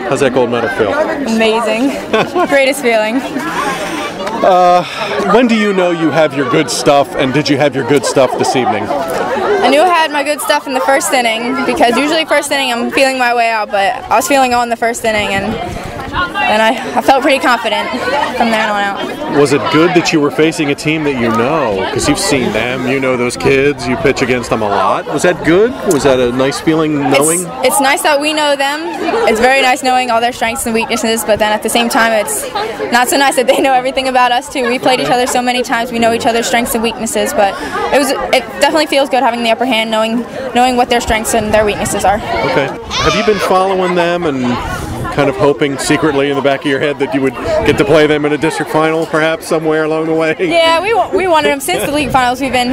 How's that gold medal feel? Amazing. Greatest feeling. When do you know you have your good stuff, and did you have your good stuff this evening? I knew I had my good stuff in the first inning, because usually first inning I'm feeling my way out, but I was feeling on the first inning, and I felt pretty confident from there on out. Was it good that you were facing a team that you know? Because you've seen them, you know those kids, you pitch against them a lot. Was that good? Was that a nice feeling knowing? It's nice that we know them. It's very nice knowing all their strengths and weaknesses, but then at the same time it's not so nice that they know everything about us too. We played each other so many times, we know each other's strengths and weaknesses, but it definitely feels good having the upper hand, knowing what their strengths and their weaknesses are. Okay. Have you been following them and kind of hoping secretly in the back of your head that you would get to play them in a district final, perhaps somewhere along the way? Yeah, we wanted them since the league finals. We've been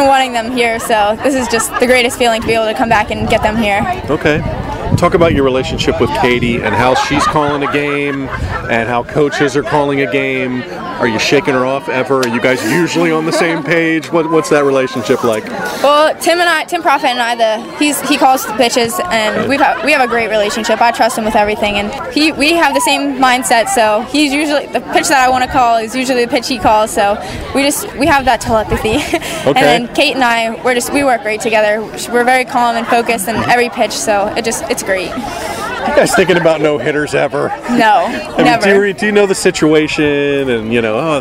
wanting them here, so this is just the greatest feeling to be able to come back and get them here. Okay. Talk about your relationship with Katie and how she's calling a game and how coaches are calling a game. Are you shaking her off ever? Are you guys usually on the same page? What's that relationship like? Well, Tim Prophet and I, he calls the pitches, and we have a great relationship. I trust him with everything, and we have the same mindset. So he's usually the pitch that I want to call is usually the pitch he calls. So we have that telepathy. Okay. And then Kate and I, we work great together. We're very calm and focused in every pitch. So it's great. You guys thinking about no hitters ever? No, never. Do you know the situation and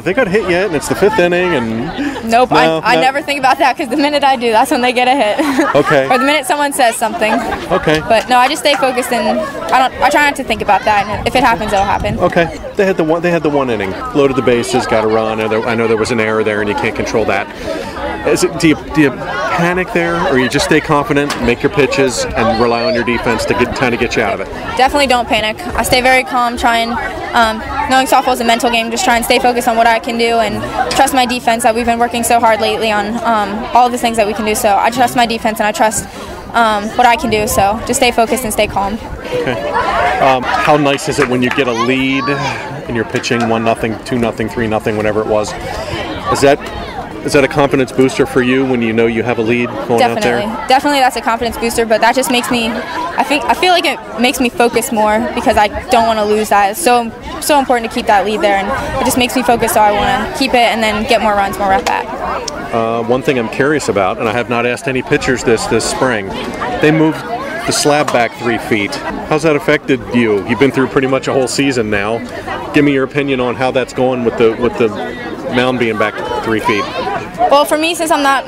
they got hit yet and it's the fifth inning and? Nope, I never think about that, because the minute I do, that's when they get a hit. Okay. Or the minute someone says something. Okay. But no, I just stay focused, and I try not to think about that. And if it happens, it'll happen. Okay. They had the one inning, loaded the bases, got a run. I know there was an error there, and you can't control that. Do you panic there, or you just stay confident, make your pitches, and rely on your defense to get you out of it? Definitely don't panic. I stay very calm, trying, knowing softball is a mental game, just try and stay focused on what I can do and trust my defense that we've been working so hard lately on all the things that we can do. So I trust my defense and I trust what I can do. So just stay focused and stay calm. Okay. How nice is it when you get a lead and you're pitching 1-0, 2-0, 3-0, whatever it was? Is that a confidence booster for you when you know you have a lead going out there? Definitely that's a confidence booster, but that just makes me, I feel like it makes me focus more, because I don't want to lose that. It's so important to keep that lead there, and it just makes me focus, so I want to keep it and then get more runs, more at-bat. One thing I'm curious about, and I have not asked any pitchers this spring, they moved the slab back 3 feet. How's that affected you? You've been through pretty much a whole season now. Give me your opinion on how that's going with the mound being back 3 feet. Well, for me, since I'm not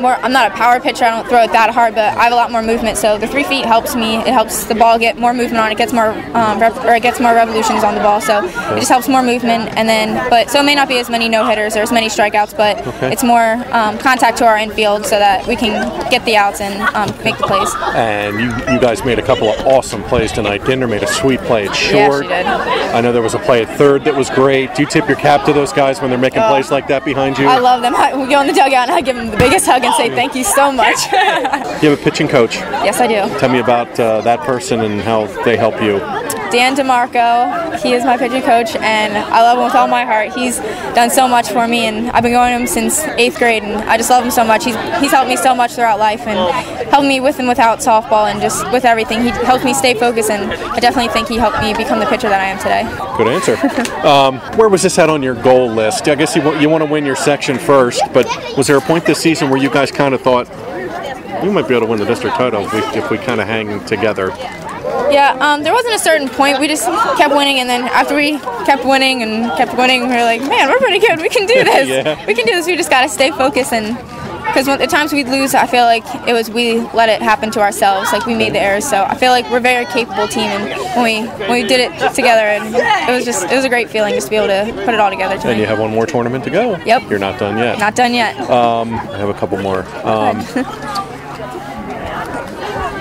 a power pitcher, I don't throw it that hard, but I have a lot more movement. So the 3 feet helps me. It helps the ball get more movement on it. Gets more it gets more revolutions on the ball. So it just helps more movement. And then, so it may not be as many no hitters or as many strikeouts, but it's more contact to our infield, so that we can get the outs and make the plays. And you guys made a couple of awesome plays tonight. Ginder made a sweet play at short. Yeah, she did. I know there was a play at third that was great. Do you tip your cap to those guys when they're making plays like that behind you? I love them. We go in the dugout and I give them the biggest hug and say thank you so much. You have a pitching coach? Yes, I do. Tell me about that person and how they help you. Dan DeMarco, he is my pitching coach, and I love him with all my heart. He's done so much for me, and I've been going to him since 8th grade, and I just love him so much. He's helped me so much throughout life, and helped me with and without softball, and just with everything. He helped me stay focused, and I definitely think he helped me become the pitcher that I am today. Good answer. Where was this at on your goal list? I guess you want to win your section first, but was there a point this season where you guys kind of thought, we might be able to win the district title if we kind of hang together? Yeah, there wasn't a certain point. We just kept winning, and then after we kept winning, we were like, man, we're pretty good. We can do this. Yeah. We can do this. We just got to stay focused, and because the times we'd lose, I feel like it was we let it happen to ourselves. Like, we made the errors. So I feel like we're a very capable team, and when we did it together, and it was a great feeling just to be able to put it all together tonight. And you have one more tournament to go. Yep. You're not done yet. Not done yet. I have a couple more.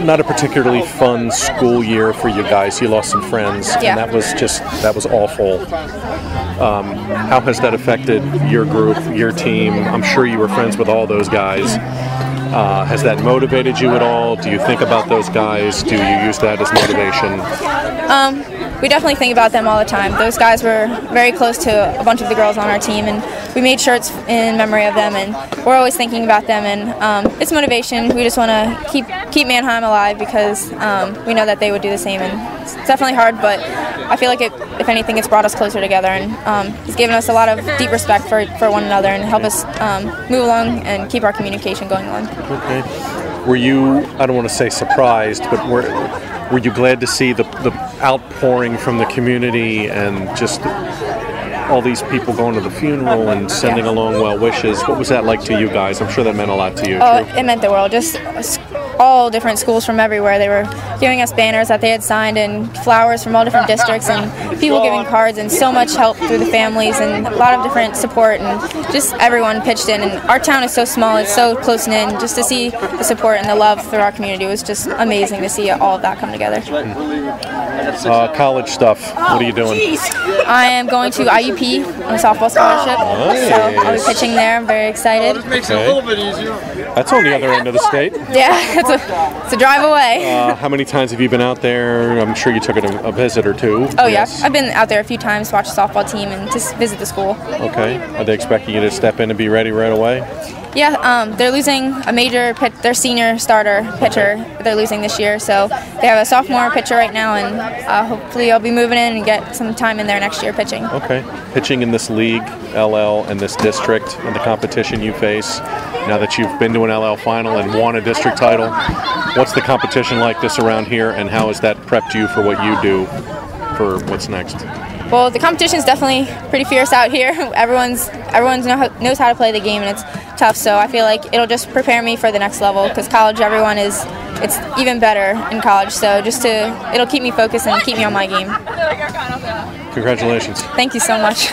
Not a particularly fun school year for you guys. You lost some friends, yeah. And that was awful. How has that affected your group, your team? I'm sure you were friends with all those guys. Has that motivated you at all? Do you think about those guys? Do you use that as motivation? we definitely think about them all the time. Those guys were very close to a bunch of the girls on our team, and we made shirts in memory of them, and we're always thinking about them, and it's motivation. We just want to keep Manheim alive because we know that they would do the same, and it's definitely hard, but I feel like if anything, it's brought us closer together, and it's given us a lot of deep respect for one another and help us move along and keep our communication going on. Okay. Were you, I don't want to say surprised, but were you glad to see the outpouring from the community and just all these people going to the funeral and sending along well wishes? What was that like to you guys? I'm sure that meant a lot to you. Oh, it meant the world. Just all different schools from everywhere. They were giving us banners that they had signed and flowers from all different districts and people giving cards and so much help through the families and a lot of different support, and just everyone pitched in. And our town is so small, it's so close-knit, and just to see the support and the love through our community was just amazing to see all of that come together. College stuff, what are you doing? I am going to IUP on a softball scholarship, so I'll be pitching there. I'm very excited. Okay. That's on the other end of the state. Yeah, it's a drive away. How many times have you been out there? I'm sure you took a visit or two. Oh yeah, I've been out there a few times to watch the softball team and just visit the school. Okay. Are they expecting you to step in and be ready right away? Yeah, they're losing their senior starter pitcher. They're losing this year, so they have a sophomore pitcher right now, and hopefully I'll be moving in and get some time in there next year pitching. Okay. Pitching in this league, LL, and this district, and the competition you face, now that you've been to an LL final and won a district title, what's the competition like this around here, and how has that prepped you for what you do for what's next? Well, the competition is definitely pretty fierce out here. Everyone knows how to play the game, and it's tough. So I feel like it'll just prepare me for the next level, because college, it's even better in college. So it'll keep me focused and keep me on my game. Congratulations. Thank you so much.